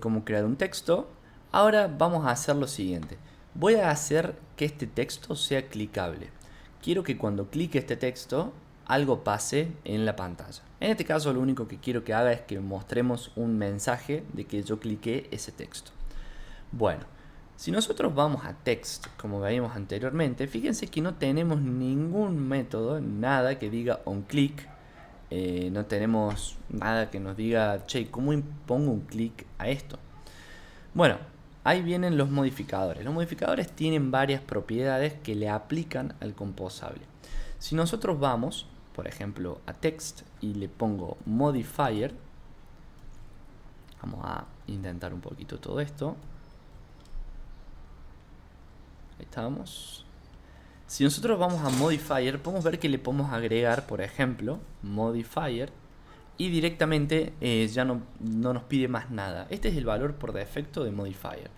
cómo crear un texto. Ahora vamos a hacer lo siguiente. Voy a hacer que este texto sea clicable. Quiero que cuando clique este texto, algo pase en la pantalla. En este caso, lo único que quiero que haga es que mostremos un mensaje de que yo cliqué ese texto. Bueno, si nosotros vamos a text, como veíamos anteriormente, fíjense que no tenemos ningún método, nada que diga onClick. No tenemos nada que nos diga, che, ¿cómo impongo un clic a esto? Bueno, ahí vienen los modificadores. Los modificadores tienen varias propiedades que le aplican al composable. Si nosotros vamos, por ejemplo, a text y le pongo modifier, vamos a intentar un poquito todo esto. Ahí estamos. Si nosotros vamos a modifier, podemos ver que le podemos agregar, por ejemplo, modifier, y directamente ya no nos pide más nada. Este es el valor por defecto de modifier.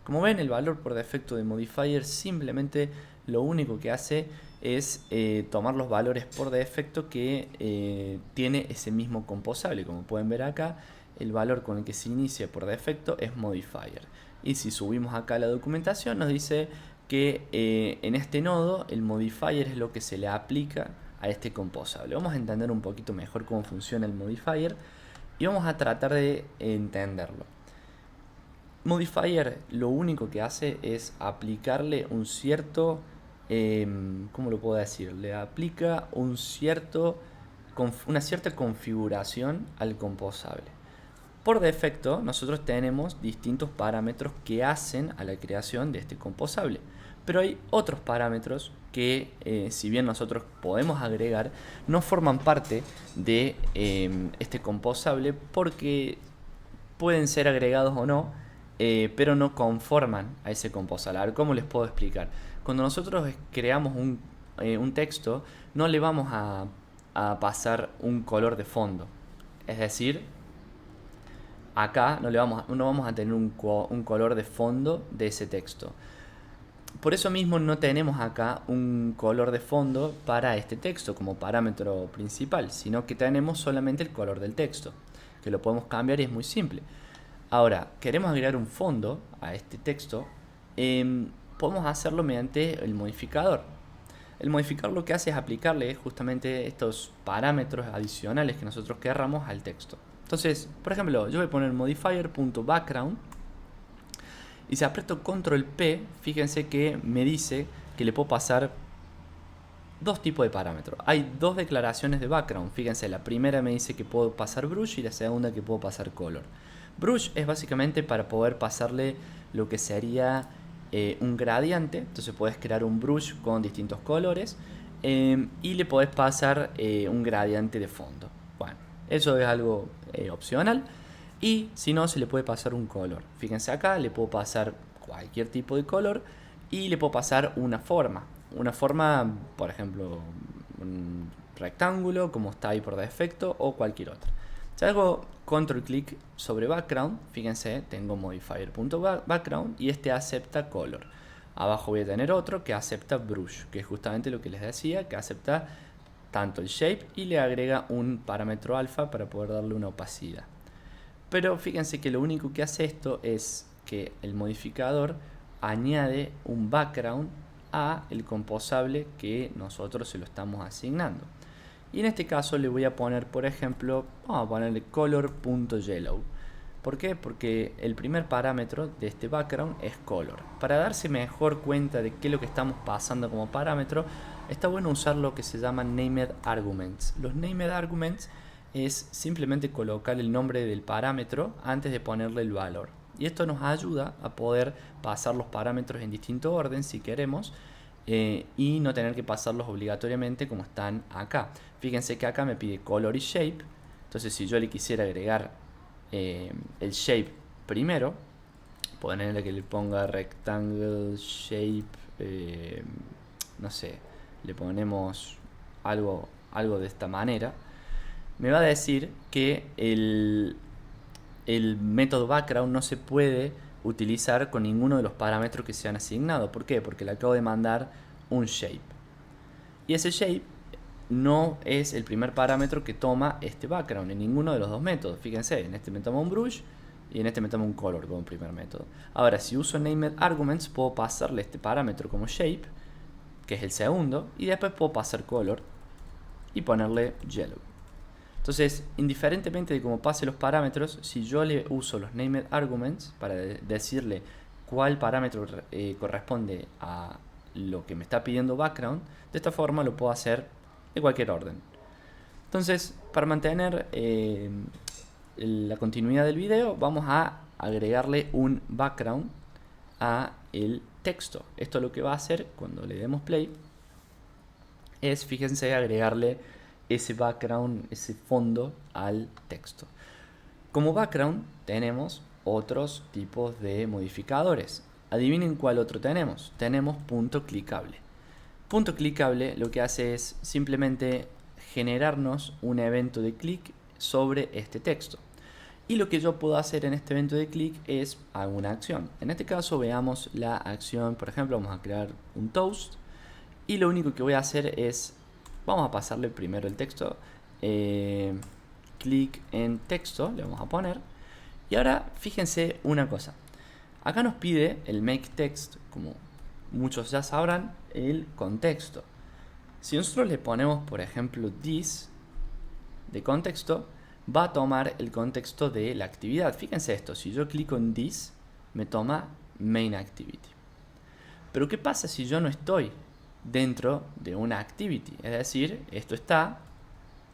Como ven, el valor por defecto de modifier simplemente lo único que hace es tomar los valores por defecto que tiene ese mismo composable. Como pueden ver acá, el valor con el que se inicia por defecto es modifier. Y si subimos acá la documentación, nos dice que en este nodo el modifier es lo que se le aplica a este composable. Vamos a entender un poquito mejor cómo funciona el modifier y vamos a tratar de entenderlo. Modifier lo único que hace es aplicarle un cierto, ¿cómo lo puedo decir? Le aplica una cierta configuración al composable. Por defecto, nosotros tenemos distintos parámetros que hacen a la creación de este composable. Pero hay otros parámetros que, si bien nosotros podemos agregar, no forman parte de este composable porque pueden ser agregados o no, pero no conforman a ese composable. A ver, ¿cómo les puedo explicar? Cuando nosotros creamos un texto, no le vamos a pasar un color de fondo. Es decir, acá no vamos a tener un color de fondo de ese texto. Por eso mismo no tenemos acá un color de fondo para este texto como parámetro principal, sino que tenemos solamente el color del texto, que lo podemos cambiar y es muy simple. Ahora, queremos agregar un fondo a este texto, podemos hacerlo mediante el modificador. El modificador lo que hace es aplicarle justamente estos parámetros adicionales que nosotros querramos al texto. Entonces, por ejemplo, yo voy a poner modifier.background y si aprieto control P, fíjense que me dice que le puedo pasar dos tipos de parámetros. Hay dos declaraciones de background. Fíjense, la primera me dice que puedo pasar brush y la segunda que puedo pasar color. Brush es básicamente para poder pasarle lo que sería un gradiente. Entonces puedes crear un brush con distintos colores y le podés pasar un gradiente de fondo. Bueno, eso es algo opcional. Y si no, se le puede pasar un color. Fíjense acá, le puedo pasar cualquier tipo de color y le puedo pasar una forma. Una forma, por ejemplo, un rectángulo, como está ahí por defecto, o cualquier otra. Si hago control clic sobre background, fíjense, tengo modifier.background y este acepta color. Abajo voy a tener otro que acepta brush, que es justamente lo que les decía, que acepta tanto el shape y le agrega un parámetro alfa para poder darle una opacidad. Pero fíjense que lo único que hace esto es que el modificador añade un background a el composable que nosotros se lo estamos asignando. Y en este caso le voy a poner, por ejemplo, vamos a ponerle color.yellow. ¿Por qué? Porque el primer parámetro de este background es color. Para darse mejor cuenta de qué es lo que estamos pasando como parámetro, está bueno usar lo que se llaman named arguments. Los named arguments es simplemente colocar el nombre del parámetro antes de ponerle el valor. Y esto nos ayuda a poder pasar los parámetros en distinto orden si queremos y no tener que pasarlos obligatoriamente como están acá. Fíjense que acá me pide color y shape. Entonces si yo le quisiera agregar el shape primero, ponerle que le ponga rectangle shape, no sé, le ponemos algo de esta manera, me va a decir que el método background no se puede utilizar con ninguno de los parámetros que se han asignado. ¿Por qué? Porque le acabo de mandar un shape. Y ese shape no es el primer parámetro que toma este background en ninguno de los dos métodos. Fíjense, en este me toma un brush y y en este me toma un color como primer método. Ahora, si uso named arguments, puedo pasarle este parámetro como shape, que es el segundo, y después puedo pasar color y ponerle yellow. Entonces, indiferentemente de cómo pase los parámetros, si yo le uso los named arguments para decirle cuál parámetro corresponde a lo que me está pidiendo background, de esta forma lo puedo hacer de cualquier orden. Entonces, para mantener la continuidad del video, vamos a agregarle un background a el texto. Esto lo que va a hacer cuando le demos play es, fíjense, agregarle ese background, ese fondo al texto. Como background tenemos otros tipos de modificadores. Adivinen cuál otro tenemos. Tenemos punto clicable. Punto clicable lo que hace es simplemente generarnos un evento de clic sobre este texto. Y lo que yo puedo hacer en este evento de clic es alguna acción. En este caso veamos la acción, por ejemplo, vamos a crear un toast. Y lo único que voy a hacer es, vamos a pasarle primero el texto. Clic en texto, le vamos a poner. Y ahora fíjense una cosa. Acá nos pide el make text, como muchos ya sabrán, el contexto. Si nosotros le ponemos, por ejemplo, this de contexto, va a tomar el contexto de la actividad. Fíjense esto, si yo clico en this, me toma main activity. Pero ¿qué pasa si yo no estoy dentro de una activity? Es decir, esto está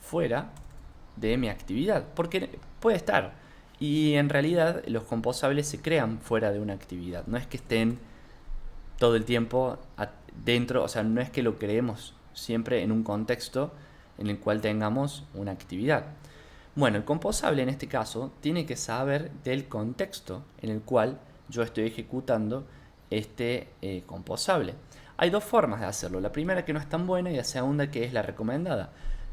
fuera de mi actividad, porque puede estar. Y en realidad los composables se crean fuera de una actividad. No es que estén todo el tiempo dentro, o sea, no es que lo creemos siempre en un contexto en el cual tengamos una actividad. Bueno, el composable en este caso tiene que saber del contexto en el cual yo estoy ejecutando este composable. Hay dos formas de hacerlo. La primera que no es tan buena y la segunda que es la recomendada.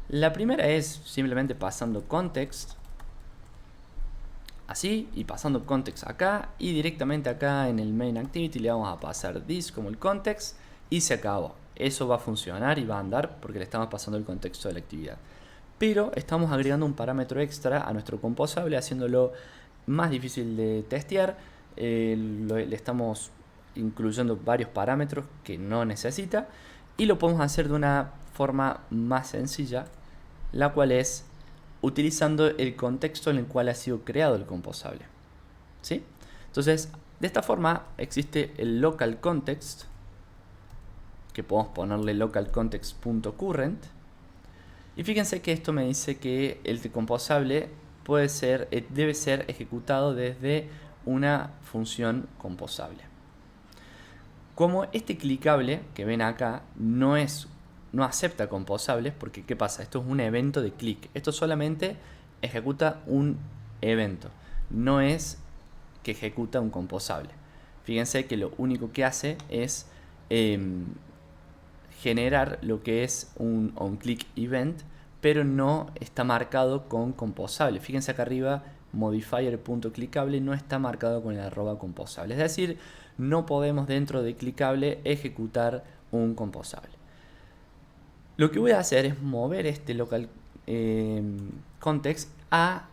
La primera es simplemente pasando context así y pasando context acá y directamente acá en el main activity le vamos a pasar this como el context y se acabó. Eso va a funcionar y va a andar porque le estamos pasando el contexto de la actividad. Pero estamos agregando un parámetro extra a nuestro composable haciéndolo más difícil de testear. Le estamos incluyendo varios parámetros que no necesita y lo podemos hacer de una forma más sencilla, la cual es utilizando el contexto en el cual ha sido creado el composable. ¿Sí? Entonces, de esta forma existe el local context, que podemos ponerle local context.current. Y fíjense que esto me dice que el composable debe ser ejecutado desde una función composable. Como este clicable que ven acá no acepta composables, porque ¿qué pasa? Esto es un evento de clic. Esto solamente ejecuta un evento, no es que ejecuta un composable. Fíjense que lo único que hace es generar lo que es un onClick event, pero no está marcado con composable. Fíjense acá arriba, modifier.clicable no está marcado con el arroba composable. Es decir, no podemos dentro de clicable ejecutar un composable. Lo que voy a hacer es mover este local context a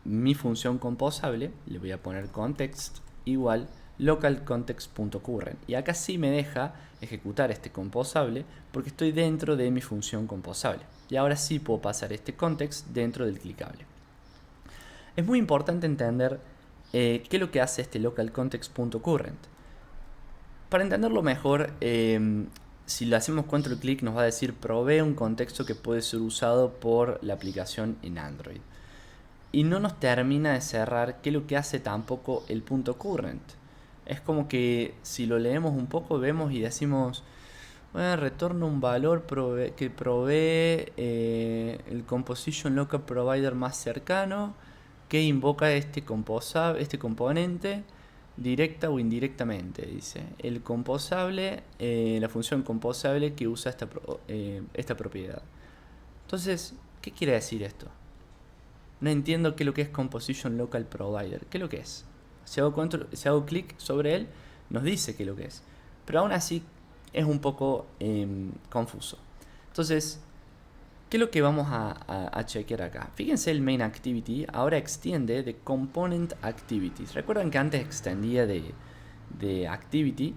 mi función composable. Le voy a poner context igual local context.current y acá sí me deja ejecutar este composable porque estoy dentro de mi función composable y ahora sí puedo pasar este context dentro del clicable. Es muy importante entender qué es lo que hace este local context.current. Para entenderlo mejor, si le hacemos control clic nos va a decir provee un contexto que puede ser usado por la aplicación en Android y no nos termina de cerrar qué es lo que hace tampoco el .current. Es como que si lo leemos un poco vemos y decimos, bueno, retorna un valor que provee el composition local provider más cercano que invoca este componente directa o indirectamente, dice. El composable, la función composable que usa esta propiedad. Entonces, ¿qué quiere decir esto? No entiendo qué es lo que es composition local provider. ¿Qué es lo que es? Si hago clic sobre él, nos dice qué es lo que es. Pero aún así es un poco confuso. Entonces, ¿Qué es lo que vamos a chequear acá? Fíjense, el main activity ahora extiende de component activities. Recuerdan que antes extendía de activity.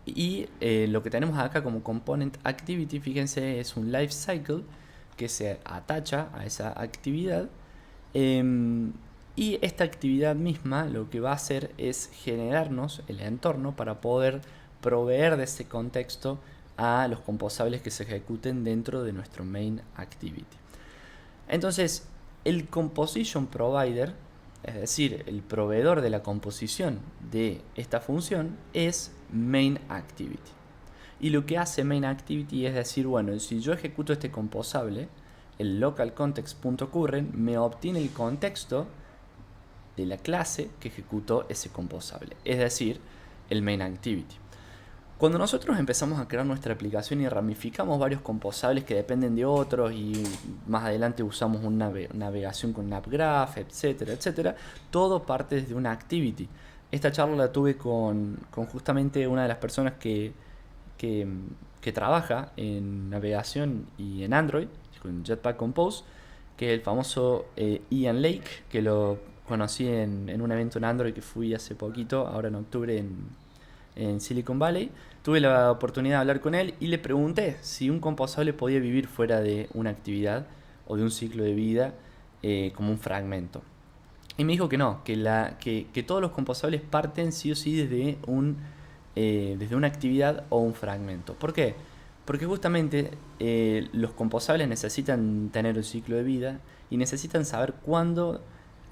Lo que tenemos acá como component activity, fíjense, es un life cycle que se atacha a esa actividad. Y esta actividad misma lo que va a hacer es generarnos el entorno para poder proveer de ese contexto a los composables que se ejecuten dentro de nuestro main activity. Entonces, el composition provider, es decir, el proveedor de la composición de esta función, es main activity. Y lo que hace main activity es decir, bueno, si yo ejecuto este composable, el local context.current me obtiene el contexto de la clase que ejecutó ese composable, es decir, el main activity. Cuando nosotros empezamos a crear nuestra aplicación y ramificamos varios composables que dependen de otros y más adelante usamos una navegación con NavGraph, etcétera, etcétera, todo parte desde una activity. Esta charla la tuve con justamente una de las personas que trabaja en navegación y en Android, con Jetpack Compose, que es el famoso Ian Lake, que lo conocí en un evento en Android que fui hace poquito, ahora en octubre en Silicon Valley. Tuve la oportunidad de hablar con él y le pregunté si un composable podía vivir fuera de una actividad o de un ciclo de vida como un fragmento. Y me dijo que no, que todos los composables parten sí o sí desde una actividad o un fragmento. ¿Por qué? Porque justamente los composables necesitan tener un ciclo de vida y necesitan saber cuándo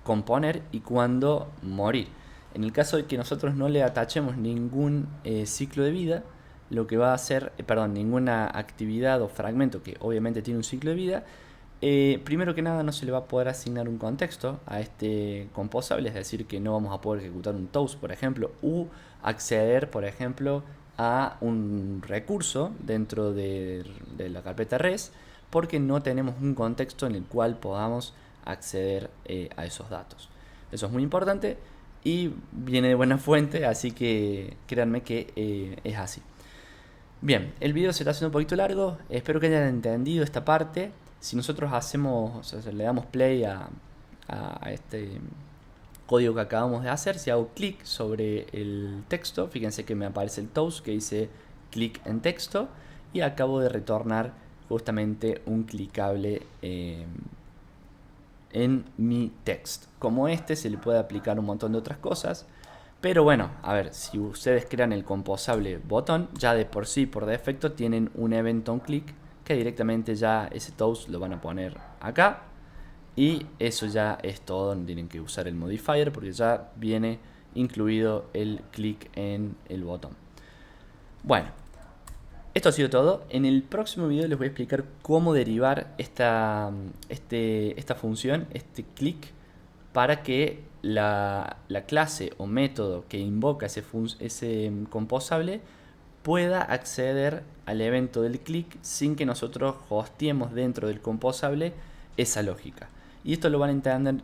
componer y cuándo morir. En el caso de que nosotros no le atachemos ningún ciclo de vida, lo que va a hacer, ninguna actividad o fragmento que obviamente tiene un ciclo de vida, primero que nada no se le va a poder asignar un contexto a este composable, es decir, que no vamos a poder ejecutar un toast, por ejemplo, u acceder, por ejemplo, a un recurso dentro de la carpeta res, porque no tenemos un contexto en el cual podamos acceder a esos datos. Eso es muy importante y viene de buena fuente, así que créanme que es así. Bien, el video se está haciendo un poquito largo, espero que hayan entendido esta parte. Si nosotros le damos play a este código que acabamos de hacer, si hago clic sobre el texto, fíjense que me aparece el toast que dice clic en texto y acabo de retornar justamente un clicable en mi text. Como este se le puede aplicar un montón de otras cosas, pero bueno, a ver, si ustedes crean el composable botón, ya de por sí, por defecto, tienen un event on click que directamente ya ese toast lo van a poner acá y eso ya es todo, no tienen que usar el modifier porque ya viene incluido el clic en el botón. Bueno, esto ha sido todo. En el próximo video les voy a explicar cómo derivar esta función, este click, para que la clase o método que invoca ese composable pueda acceder al evento del click sin que nosotros hosteemos dentro del composable esa lógica. Y esto lo van a entender,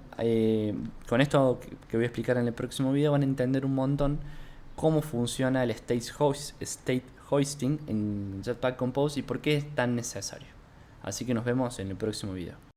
con esto que voy a explicar en el próximo video, van a entender un montón cómo funciona el state hoisting en Jetpack Compose y por qué es tan necesario. Así que nos vemos en el próximo video.